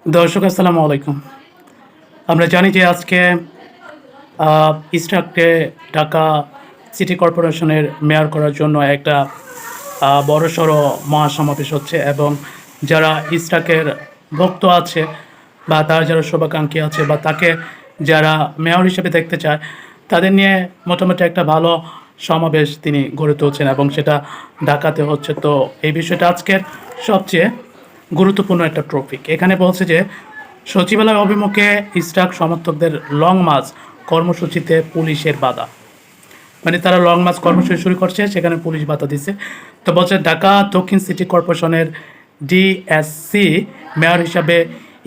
দর্শক আসসালামু আলাইকুম। আমরা জানি যে আজকে ইস্টার্ককে ঢাকা সিটি কর্পোরেশনের মেয়র করার জন্য একটা বড়সড় মহাসমাবেশ হচ্ছে এবং যারা ইস্টার্কের ভক্ত আছে বা তার যারা শুভাকাঙ্ক্ষী আছে বা তাকে যারা মেয়র হিসেবে দেখতে চায় তাদের নিয়ে মোটামুটি একটা ভালো সমাবেশ তিনি গড়ে তুলছেন এবং সেটা ঢাকাতে হচ্ছে। তো এই বিষয়টা আজকের সবচেয়ে গুরুত্বপূর্ণ একটা টপিক। এখানে বলছে যে সচিবালয় অভিমুখে ইস্টার্ক সমর্থকদের লং মার্চ কর্মসূচিতে পুলিশের বাধা। মানে তারা লং মার্চ কর্মসূচি শুরু করছে, সেখানে পুলিশ বাধা দিচ্ছে। তো বলছে ঢাকা দক্ষিণ সিটি কর্পোরেশনের ডিএসসি মেয়র হিসাবে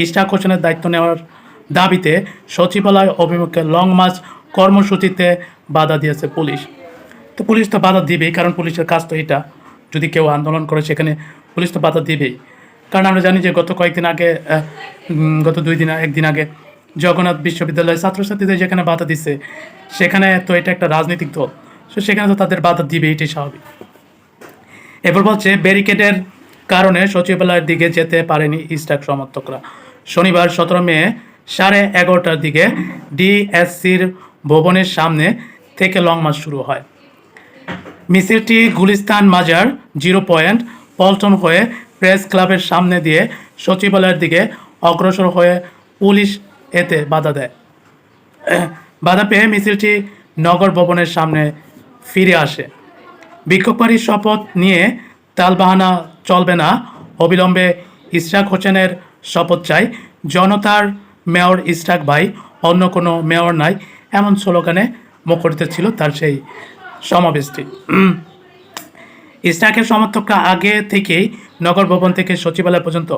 ইশরাক হোসেনের দায়িত্ব নেওয়ার দাবিতে সচিবালয় অভিমুখে লং মার্চ কর্মসূচিতে বাধা দিয়েছে পুলিশ। তো পুলিশ তো বাধা দিবেই, কারণ পুলিশের কাজ তো এটা। যদি কেউ আন্দোলন করে সেখানে পুলিশ তো বাধা দিবেই। কারণ আমরা জানি যে গত কয়েকদিন আগে গত একদিন আগে জগন্নাথ বিশ্ববিদ্যালয়ের ছাত্রছাত্রীদের যেখানে বাধা দিচ্ছে, সেখানে তো এটা একটা রাজনৈতিক দল, তো সেখানে তো তাদের বাধা দিবে, এটাই স্বাভাবিক। এরপর বলছে ব্যারিকেডের কারণে সচিবালয়ের দিকে যেতে পারেনি ইস্টার্ক সমর্থকরা। শনিবার 17 মে 11:30টার দিকে ডিএসসির ভবনের সামনে থেকে লং মার্চ শুরু হয়। মিছিলটি গুলিস্তান মাজার 0 পয়েন্ট পল্টন হয়ে প্রেস ক্লাবের সামনে দিয়ে সচিবালয়ের দিকে অগ্রসর হয়ে পুলিশ এতে বাধা দেয়। বাধা পেয়ে মিছিলটি নগর ভবনের সামনে ফিরে আসে। বিক্ষোভকারী শপথ নিয়ে তালবাহানা চলবে না, অবিলম্বে ইশরাক হোসেনের শপথ চাই, জনতার মেয়র ইশরাক ভাই, অন্য কোনো মেয়র নাই, এমন স্লোগানে মুখরিত ছিল তার সেই সমাবেশটি। ইশরাকের সমর্থকরা আগে থেকেই নগর ভবন থেকে সচিবালয় পর্যন্ত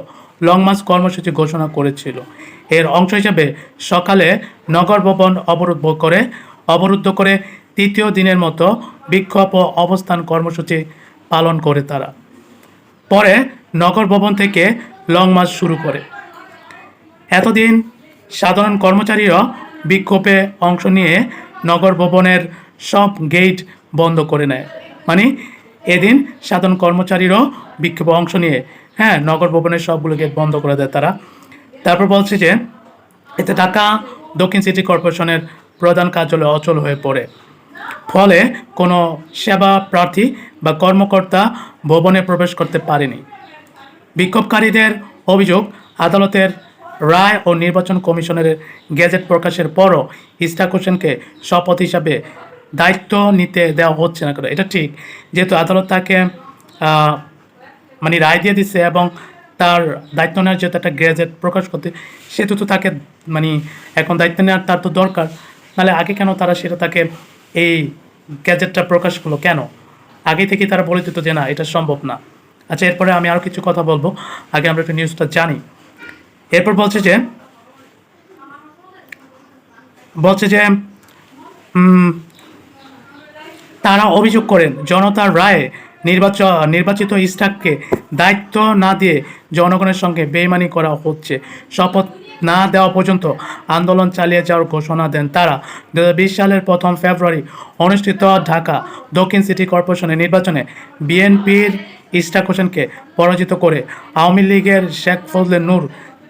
লং মার্চ কর্মসূচি ঘোষণা করেছিল। এর অংশ হিসেবে সকালে নগর ভবন অবরুদ্ধ করে তৃতীয় দিনের মতো বিক্ষোভ ও অবস্থান কর্মসূচি পালন করে তারা। পরে নগর ভবন থেকে লং মার্চ শুরু করে। এতদিন সাধারণ কর্মচারীরা বিক্ষোভে অংশ নিয়ে নগর ভবনের সব গেট বন্ধ করে নেয়। মানে এদিন সাধারণ কর্মচারীরাও বিক্ষোভে অংশ নিয়ে নগর ভবনের সবগুলো গেট বন্ধ করে দেয় তারা। তারপর বলছে যে এতে ঢাকা দক্ষিণ সিটি কর্পোরেশনের প্রধান কার্যালয় অচল হয়ে পড়ে। ফলে কোনো সেবা প্রার্থী বা কর্মকর্তা ভবনে প্রবেশ করতে পারেনি। বিক্ষোভকারীদের অভিযোগ, আদালতের রায় ও নির্বাচন কমিশনের গেজেট প্রকাশের পরও ইশরাক হোসেনকে শপথ হিসাবে দায়িত্ব নিতে দেওয়া হচ্ছে না। এটা ঠিক, যেহেতু আদালত তাকে মানে রায় দিয়ে দিচ্ছে এবং তার দায়িত্ব নেওয়ার যেহেতু একটা গেজেট প্রকাশ করতে, সেহেতু তো তাকে মানে এখন দায়িত্ব নেওয়ার তার তো দরকার। নাহলে আগে কেন তারা সেটা তাকে এই গ্যাজেটটা প্রকাশ করলো কেন? আগে থেকে তারা বলে দিত যে না, এটা সম্ভব না। আচ্ছা, এরপরে আমি আরও কিছু কথা বলবো, আগে আমরা একটু নিউজটা জানি। এরপর বলছে যে তারা অভিযোগ করেন জনতার রায়ে নির্বাচিত ইশরাককে দায়িত্ব না দিয়ে জনগণের সঙ্গে বেইমানি করা হচ্ছে। শপথ না দেওয়া পর্যন্ত আন্দোলন চালিয়ে যাওয়ার ঘোষণা দেন তারা। 2020 সালের 1 ফেব্রুয়ারি অনুষ্ঠিত ঢাকা দক্ষিণ সিটি কর্পোরেশনের নির্বাচনে বিএনপির ইশরাক হোসেনকে পরাজিত করে আওয়ামী লীগের শেখ ফজলে নূর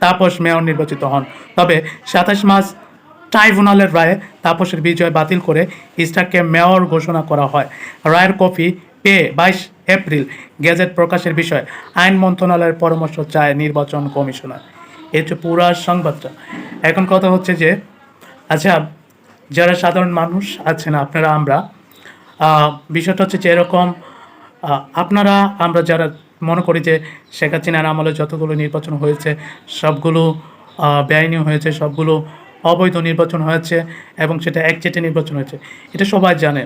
তাপস মেয়র নির্বাচিত হন। তবে 27 মার্চ ট্রাইব্যুনালের রায়ে তাপসের বিজয় বাতিল করে ইশরাককে মেয়র ঘোষণা করা হয়। রায়ের কপি পেয়ে 22 এপ্রিল গেজেট প্রকাশের বিষয়ে আইন মন্ত্রণালয়ের পরামর্শ চায় নির্বাচন কমিশনার। এই হচ্ছে পুরা সংবাদটা। এখন কথা হচ্ছে যে আচ্ছা, যারা সাধারণ মানুষ আছেন, আপনারা আমরা বিষয়টা হচ্ছে যে এরকম আমরা যারা মনে করি যে শেখ হাসিনার আমলে যতগুলো নির্বাচন হয়েছে সবগুলো বেআইনি হয়েছে, সবগুলো অবৈধ নির্বাচন হয়েছে এবং সেটা একচেটে নির্বাচন হয়েছে, এটা সবাই জানে।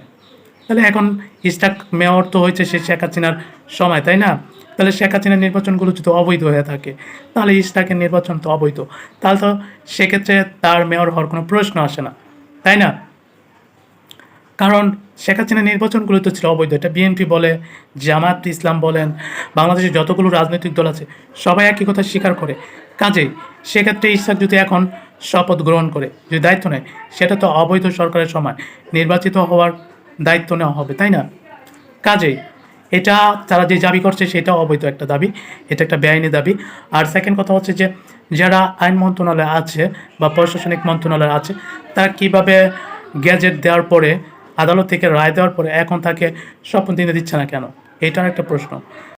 তাহলে এখন ইশরাক মেয়র তো হয়েছে সে শেখ হাসিনার সময়, তাই না? তাহলে শেখ হাসিনার নির্বাচনগুলো যদি অবৈধ হয়ে থাকে, তাহলে ইশরাকের নির্বাচন তো অবৈধ, তাহলে তো সেক্ষেত্রে তার মেয়র হওয়ার কোনো প্রশ্ন আসে না, তাই না? কারণ শেখ হাসিনার নির্বাচনগুলো তো ছিল অবৈধ। এটা বিএনপি বলে, জামাত ইসলাম বলেন, বাংলাদেশের যতগুলো রাজনৈতিক দল আছে সবাই একই কথা স্বীকার করে। কাজেই সেক্ষেত্রে ইশরাক যদি এখন শপথ গ্রহণ করে, যদি দায়িত্ব নেয়, সেটা তো অবৈধ সরকারের সময় নির্বাচিত হওয়ার দায়িত্ব নেওয়া হবে, তাই না? কাজেই এটা তারা যে দাবি করছে সেটাও অবৈধ একটা দাবি, এটা একটা বেআইনি দাবি। আর সেকেন্ড কথা হচ্ছে যে যারা আইন মন্ত্রণালয়ে আছে বা প্রশাসনিক মন্ত্রণালয়ে আছে তারা কীভাবে গ্যাজেট দেওয়ার পরে, আদালত থেকে রায় দেওয়ার পরে এখন তাকে শপথ নিতে দিচ্ছে না কেন? এটার একটা প্রশ্ন।